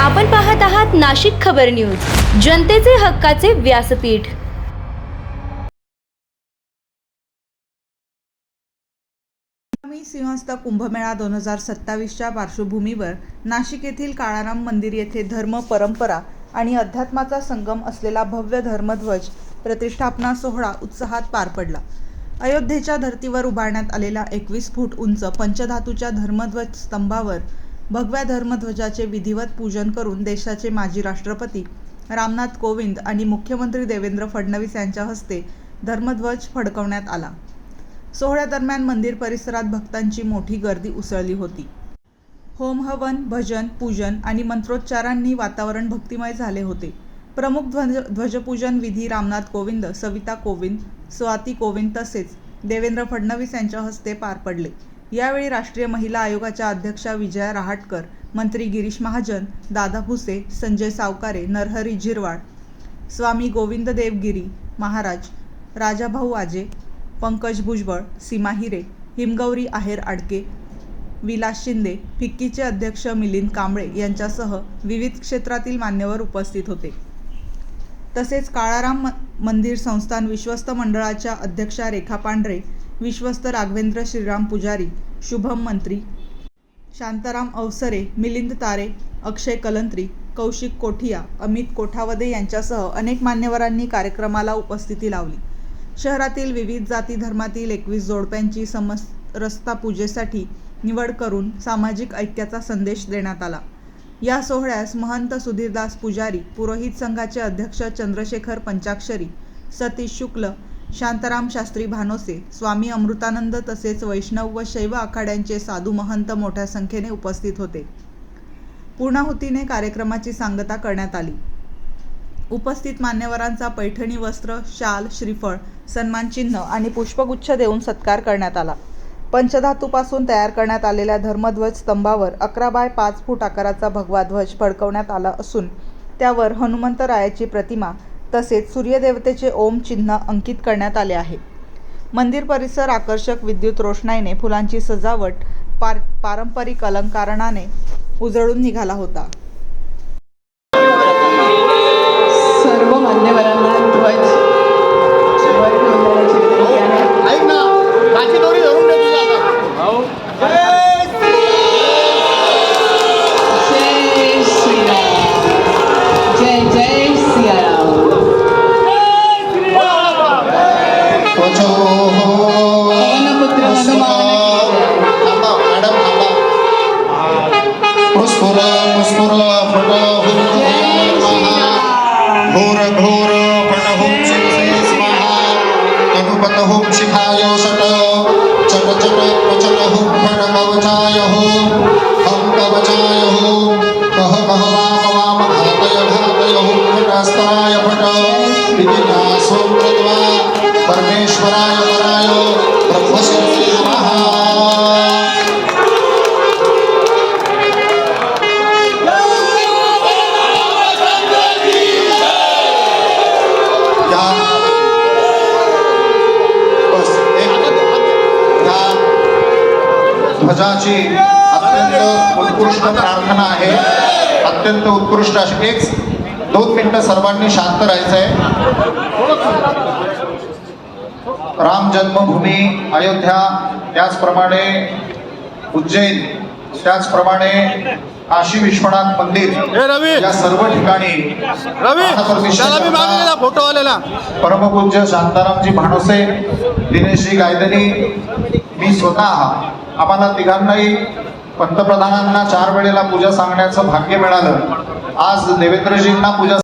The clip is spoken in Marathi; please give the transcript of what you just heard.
आपण पाहत आहात नाशिक खबर न्यूज, जनतेचे हक्काचे व्यासपीठ। आगामी सिंहस्थ कुंभमेळा 2027च्या पार्श्वभूमीवर नाशिक येथील काळाराम मंदिर येथे धर्म, परंपरा आणि अध्यात्माचा संगम असलेला भव्य धर्मध्वज प्रतिष्ठापना सोहळा उत्साहात पार पडला। अयोध्येच्या धर्तीवर उभारण्यात आलेल्या 21 फूट उंच पंचधातूच्या धर्मध्वज स्तंभावर भगव्या धर्मध्वजाचे विधिवत पूजन करून देशाचे माजी राष्ट्रपती रामनाथ कोविंद आणि मुख्यमंत्री देवेंद्र फडणवीस यांच्या हस्ते धर्मध्वज फडकवण्यात आला। सोहळ्यादरम्यान मंदिर परिसरात भक्तांची मोठी गर्दी उसळली होती। होम हवन, भजन, पूजन आणि मंत्रोच्चारांनी वातावरण भक्तिमय झाले होते। प्रमुख ध्वजपूजन विधी रामनाथ कोविंद, सविता कोविंद, स्वाती कोविंद तसेच देवेंद्र फडणवीस यांच्या हस्ते पार पडले। यावेळी राष्ट्रीय महिला आयोगाच्या अध्यक्षा विजया रहाटकर, मंत्री गिरीश महाजन, दादा भुसे, संजय सावकारे, नरहरी झिरवाळ, स्वामी गोविंददेव गिरी महाराज, राजाभाऊ आजे, पंकज भुजबळ, सीमा हिरे, हिमगौरी आहेर आडके, विलास शिंदे, फिक्कीचे अध्यक्ष मिलिंद कांबळे यांच्यासह विविध क्षेत्रातील मान्यवर उपस्थित होते। तसेच काळाराम मंदिर संस्थान विश्वस्त मंडळाच्या अध्यक्षा रेखा पांढरे, विश्वस्त राघवेंद्र श्रीराम पुजारी, शुभम मंत्री, शांताराम अवसरे, मिलिंद तारे, अक्षय कलंत्री, कौशिक कोठिया, अमित कोठावदे यांच्यासह अनेक मान्यवरांनी कार्यक्रमाला उपस्थिती लावली। शहरातील विविध जाती धर्मातील 21 जोडप्यांची समरसता पूजेसाठी निवड करून सामाजिक ऐक्याचा संदेश देण्यात आला। या सोहळ्यास महंत सुधीरदास पुजारी, पुरोहित संघाचे अध्यक्ष चंद्रशेखर पंचाक्षरी, सतीश शुक्ल, शांताराम शास्त्री भानोसे, स्वामी अमृतानंद तसेच वैष्णव व शैव आखाड्यांचे साधू महंत मोठ्या संख्येने उपस्थित होते। पूर्णाहुतीने कार्यक्रमाची सांगता करण्यात आली। उपस्थित मान्यवरांचा पैठणी वस्त्र, शाल, श्रीफळ, सन्मानचिन्ह आणि पुष्पगुच्छ देऊन सत्कार करण्यात आला। पंचधातूपासून तयार करण्यात आलेल्या धर्मध्वज स्तंभावर 11 बाय 5 फूट आकाराचा भगवा ध्वज फडकवण्यात आला असून त्यावर हनुमंतरायाची प्रतिमा तसेच सूर्यदेवतेचे ओम चिन्ह अंकित करण्यात आले आहे। मंदिर परिसर आकर्षक विद्युत रोषणाईने, फुलांची सजावट, पारंपरिक अलंकरणाने उजळून निघाला होता। सर्व मान्यवरांना ध्वज वर ठेवण्याची विनंती आहे। ऐक ना, माझी दोरी धरून दे तुझ्या आता। जय श्रीराम, जय जय सियाराम। पवनपुत्र हनुमान मॅडम पुष्पुर पुष्पुर घोर घोर फटहुं शिरसे स्वाहा तनुपतहुं शिखाय षट चट चट प्रचटहुं फटकवचाय हो हम कवचाय हो कह कह वाम घातय घातय हो फटस्तराय फट विधिन्यासो कृत्वा परमेश्वराय पराय ब्रह्मशिरसे नमः। ध्वजाची अत्यंत उत्कृष्ट प्रार्थना आहे। अत्यंत उत्कृष्ट अशी 1-2 मिनिटं सर्वांनी शांत राहायचंय। राम जन्मभूमी अयोध्या, त्याचप्रमाणे उज्जैन, त्याचप्रमाणे काशी विश्वनाथ मंदिर या सर्व ठिकाणी फोटो आलेला परमपूज्य शांतारामजी भानोसे, दिनेशजी गायधनी, मी स्वतः आम्हाला तिघांनाही पंतप्रधानांना 4 वेळेला पूजा सांगण्याचं भाग्य मिळालं। आज देवेंद्रजींना पूजा